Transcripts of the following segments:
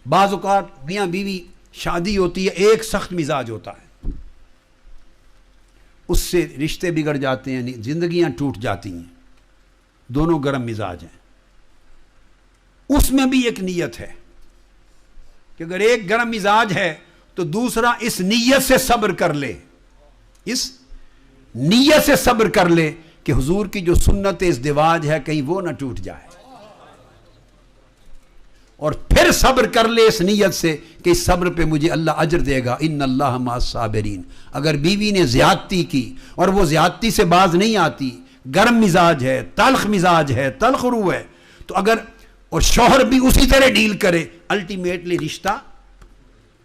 بعض اوقات میاں بیوی شادی ہوتی ہے، ایک سخت مزاج ہوتا ہے، اس سے رشتے بگڑ جاتے ہیں، زندگیاں ٹوٹ جاتی ہیں، دونوں گرم مزاج ہیں۔ اس میں بھی ایک نیت ہے کہ اگر ایک گرم مزاج ہے تو دوسرا اس نیت سے صبر کر لے، اس نیت سے صبر کر لے کہ حضور کی جو سنت ازدواج ہے کہیں وہ نہ ٹوٹ جائے، اور پھر صبر کر لے اس نیت سے کہ اس صبر پہ مجھے اللہ اجر دے گا، ان اللہ مع الصابرین۔ اگر بیوی نے زیادتی کی اور وہ زیادتی سے باز نہیں آتی، گرم مزاج ہے، تلخ مزاج ہے، تلخ روح ہے، تو اگر اور شوہر بھی اسی طرح ڈیل کرے، الٹیمیٹلی رشتہ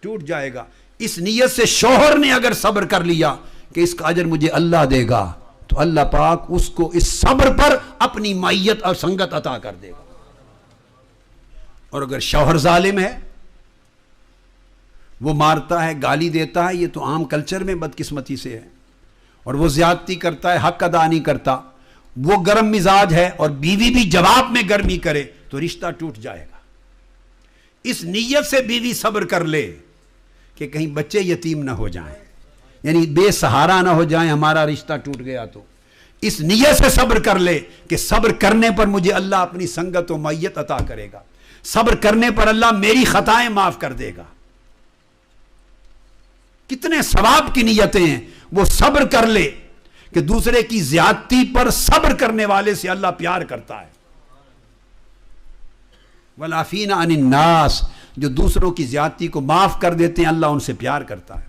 ٹوٹ جائے گا۔ اس نیت سے شوہر نے اگر صبر کر لیا کہ اس کا اجر مجھے اللہ دے گا، تو اللہ پاک اس کو اس صبر پر اپنی معیت اور سنگت عطا کر دے گا۔ اور اگر شوہر ظالم ہے، وہ مارتا ہے، گالی دیتا ہے، یہ تو عام کلچر میں بدقسمتی سے ہے، اور وہ زیادتی کرتا ہے، حق ادا نہیں کرتا، وہ گرم مزاج ہے اور بیوی بھی جواب میں گرمی کرے، تو رشتہ ٹوٹ جائے گا۔ اس نیت سے بیوی صبر کر لے کہ کہیں بچے یتیم نہ ہو جائیں، یعنی بے سہارا نہ ہو جائیں، ہمارا رشتہ ٹوٹ گیا تو اس نیت سے صبر کر لے کہ صبر کرنے پر مجھے اللہ اپنی سنگت و معیت عطا کرے گا، صبر کرنے پر اللہ میری خطائیں معاف کر دے گا۔ کتنے ثواب کی نیتیں ہیں، وہ صبر کر لے کہ دوسرے کی زیادتی پر صبر کرنے والے سے اللہ پیار کرتا ہے۔ والعافین عن الناس، جو دوسروں کی زیادتی کو معاف کر دیتے ہیں، اللہ ان سے پیار کرتا ہے۔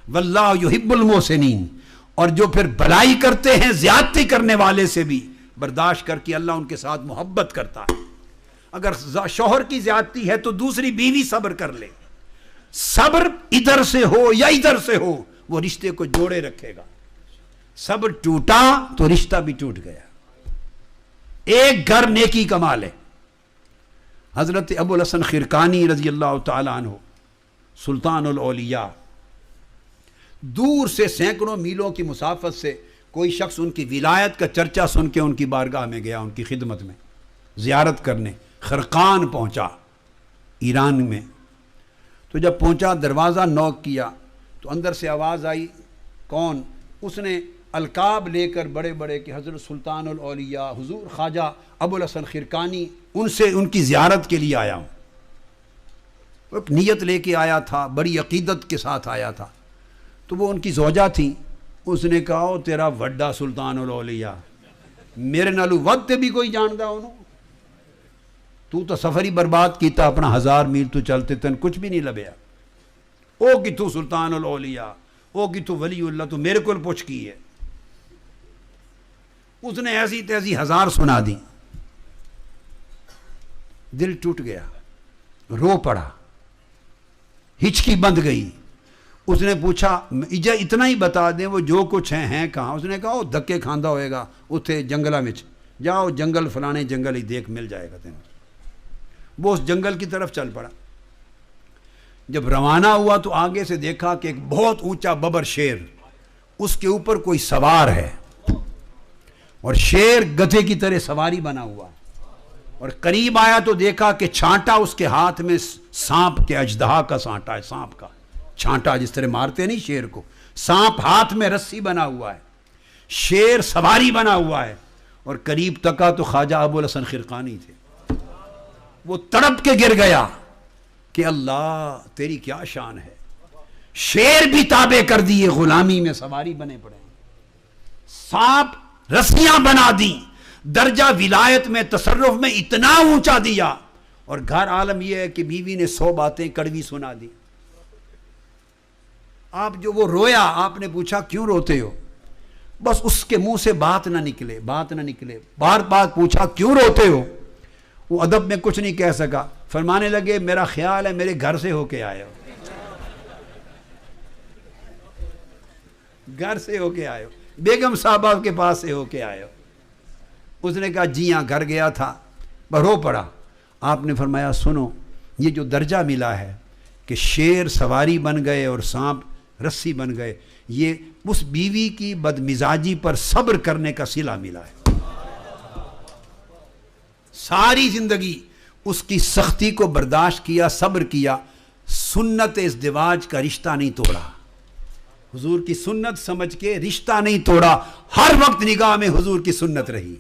واللہ یحب المحسنین، اور جو پھر بھلائی کرتے ہیں زیادتی کرنے والے سے بھی برداشت کر کے اللہ ان کے ساتھ محبت کرتا ہے۔ اگر شوہر کی زیادتی ہے تو دوسری بیوی صبر کر لے، صبر ادھر سے ہو یا ادھر سے ہو، وہ رشتے کو جوڑے رکھے گا۔ صبر ٹوٹا تو رشتہ بھی ٹوٹ گیا۔ ایک گھر نیکی کمال ہے۔ حضرت ابو الحسن خرقانی رضی اللہ تعالی عنہ، سلطان الاولیاء، دور سے سینکڑوں میلوں کی مسافت سے کوئی شخص ان کی ولایت کا چرچا سن کے ان کی بارگاہ میں گیا، ان کی خدمت میں زیارت کرنے۔ خرقان پہنچا ایران میں، تو جب پہنچا دروازہ نوک کیا تو اندر سے آواز آئی، کون؟ اس نے القاب لے کر بڑے بڑے کہ حضرت سلطان الاولیاء حضور خواجہ ابو الحسن خرقانی، ان سے ان کی زیارت کے لیے آیا ہوں۔ ایک نیت لے کے آیا تھا، بڑی عقیدت کے ساتھ آیا تھا۔ تو وہ ان کی زوجہ تھیں، اس نے کہا او تیرا وڈا سلطان الاولیاء، میرے نالو ود تے بھی کوئی جاندا انہوں، تو سفر ہی برباد کیتا اپنا، 1000 میل تو چلتے تن کچھ بھی نہیں لبیا۔ او کہ تو سلطان الاولیاء، او کہ تو ولی اللہ، تو میرے کو پوچھ کی ہے۔ اس نے ایسی تیسی 1000 سنا دی، دل ٹوٹ گیا، رو پڑا، ہچکی بند گئی۔ اس نے پوچھا اتنا ہی بتا دیں وہ جو کچھ ہیں کہاں؟ اس نے کہا وہ دھکے کھاندہ ہوئے گا اتھے جنگلہ میں، جاؤ جنگل فلانے جنگل ہی دیکھ مل جائے گا تینوں۔ وہ اس جنگل کی طرف چل پڑا۔ جب روانہ ہوا تو آگے سے دیکھا کہ ایک بہت اونچا ببر شیر، اس کے اوپر کوئی سوار ہے، اور شیر گدھے کی طرح سواری بنا ہوا، اور قریب آیا تو دیکھا کہ چھانٹا اس کے ہاتھ میں سانپ کے اژدہا کا سانٹا ہے، سانپ کا چھانٹا جس طرح مارتے نہیں شیر کو، سانپ ہاتھ میں رسی بنا ہوا ہے، شیر سواری بنا ہوا ہے، اور قریب تکا تو خواجہ ابو الحسن خرقانی تھے۔ وہ تڑپ کے گر گیا کہ اللہ تیری کیا شان ہے، شیر بھی تابع کر دیے، غلامی میں سواری بنے پڑے، سانپ رسیاں بنا دی، درجہ ولایت میں تصرف میں اتنا اونچا دیا، اور گھر عالم یہ ہے کہ بیوی نے 100 باتیں کڑوی سنا دی۔ آپ جو وہ رویا، آپ نے پوچھا کیوں روتے ہو؟ بس اس کے منہ سے بات نہ نکلے، بات نہ نکلے، بار بار پوچھا کیوں روتے ہو؟ وہ ادب میں کچھ نہیں کہہ سکا، فرمانے لگے میرا خیال ہے میرے گھر سے ہو کے آئے ہو، گھر سے ہو کے آئے ہو، بیگم صاحبہ کے پاس سے ہو کے آئے ہو۔ اس نے کہا جی ہاں گھر گیا تھا، رو پڑا۔ آپ نے فرمایا سنو، یہ جو درجہ ملا ہے کہ شیر سواری بن گئے اور سانپ رسی بن گئے، یہ اس بیوی کی بدمزاجی پر صبر کرنے کا صلہ ملا ہے۔ ساری زندگی اس کی سختی کو برداشت کیا، صبر کیا، سنت ازدواج کا رشتہ نہیں توڑا، حضور کی سنت سمجھ کے رشتہ نہیں توڑا، ہر وقت نگاہ میں حضور کی سنت رہی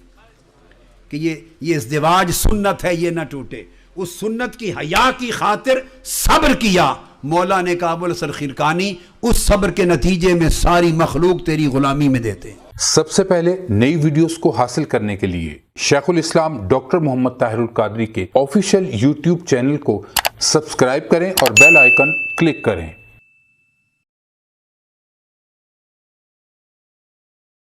کہ یہ ازدواج سنت ہے، یہ نہ ٹوٹے، اس سنت کی حیا کی خاطر صبر کیا۔ مولا نے کہا ابو الحسن خرقانی اس صبر کے نتیجے میں ساری مخلوق تیری غلامی میں دیتے ہیں۔ سب سے پہلے نئی ویڈیوز کو حاصل کرنے کے لیے شیخ الاسلام ڈاکٹر محمد طاہر القادری کے آفیشیل یوٹیوب چینل کو سبسکرائب کریں اور بیل آئیکن کلک کریں۔